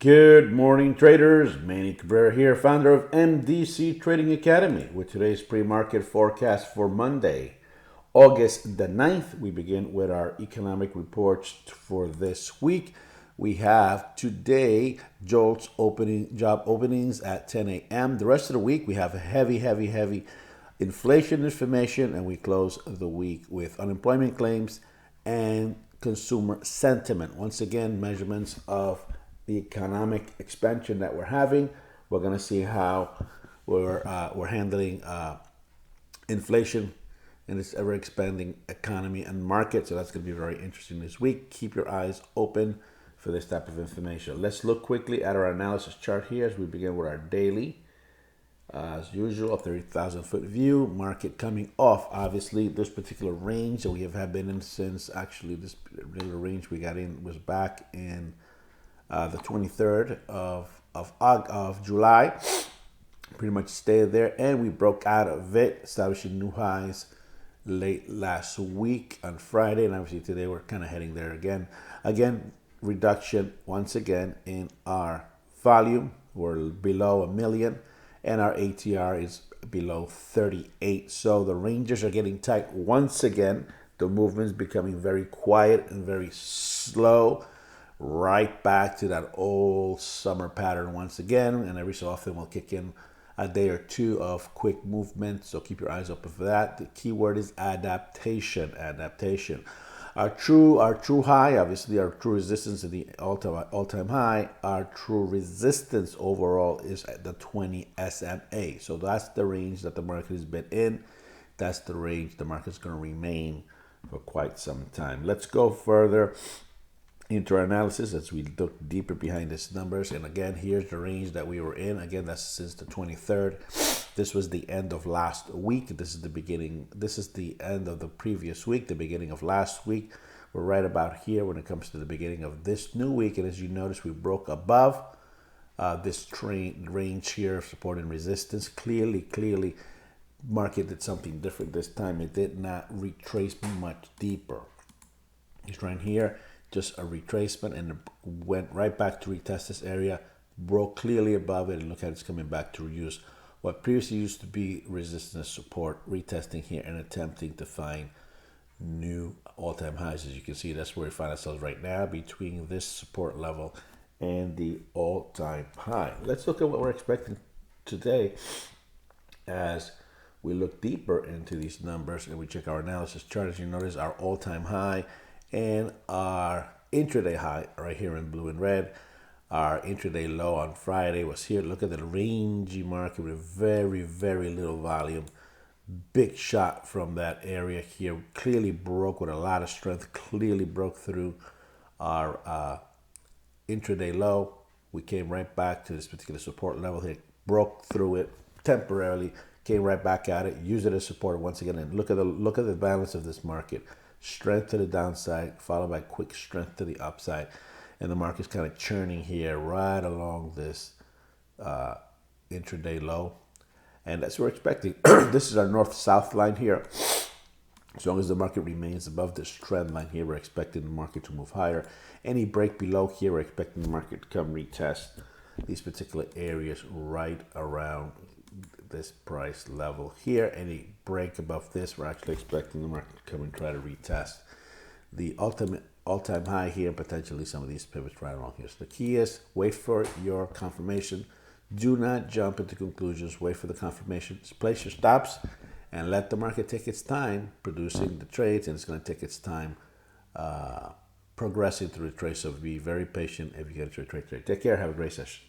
Good morning, traders. Manny Cabrera here, founder of MDC Trading Academy, with today's pre-market forecast for Monday, August the 9th. We begin with our economic reports for this week. We have today JOLTS job openings at 10 a.m. The rest of the week, we have a heavy inflation information, and we close the week with unemployment claims and consumer sentiment. Once again, measurements of the economic expansion that we're having. We're going to see how we're handling inflation in this ever-expanding economy and market. So that's going to be very interesting this week. Keep your eyes open for this type of information. Let's look quickly at our analysis chart here as we begin with our daily. As usual, a 30,000-foot view. Market coming off, obviously, this particular range that we have been in since actually this particular range we got in was back in the 23rd of July. Pretty much stayed there, and we broke out of it, establishing new highs late last week on Friday, and obviously today we're kind of heading there again. Reduction once again in our volume. We're below 1 million, and our ATR is below 38. So the ranges are getting tight once again. The movement's becoming very quiet and very slow. Right back to that old summer pattern once again, and every so often we'll kick in a day or two of quick movement, so keep your eyes open for that. The key word is adaptation. Our true high, obviously our true resistance at the all-time high. Our true resistance overall is at the 20 SMA. So that's the range that the market has been in. That's the range the market's going to remain for quite some time. Let's go further into our analysis as we look deeper behind these numbers. And again, here's the range that we were in. Again, that's since the 23rd. This was the end of last week. This is the beginning. This is the end of the previous week, the beginning of last week. We're right about here when it comes to the beginning of this new week. And as you notice, we broke above this range here of support and resistance. Clearly, market did something different this time. It did not retrace much deeper. It's right here. Just a retracement, and went right back to retest this area, broke clearly above it, and look at it's coming back to use what previously used to be resistance support, retesting here and attempting to find new all-time highs. As you can see, that's where we find ourselves right now, between this support level and the all-time high. Let's look at what we're expecting today as we look deeper into these numbers and we check our analysis chart. As you notice, our all-time high and our intraday high right here in blue and red. Our intraday low on Friday was here. Look at the rangy market with very little volume. Big shot from that area here. Clearly broke with a lot of strength. Clearly broke through our intraday low. We came right back to this particular support level here. Broke through it temporarily. Came right back at it. Used it as support once again. And look at the balance of this market. Strength to the downside, followed by quick strength to the upside. And the market's kind of churning here right along this intraday low. And that's what we're expecting. This is our north-south line here. As long as the market remains above this trend line here, we're expecting the market to move higher. Any break below here, we're expecting the market to come retest these particular areas right around this price level here. Any break above this, we're actually expecting the market to come and try to retest the ultimate all-time high here, and potentially some of these pivots right along here. So the key is wait for your confirmation. Do not jump into conclusions. Wait for the confirmation. Just place your stops and let the market take its time producing the trades, and it's going to take its time progressing through the trade. So be very patient if you get into a trade. Take care. Have a great session.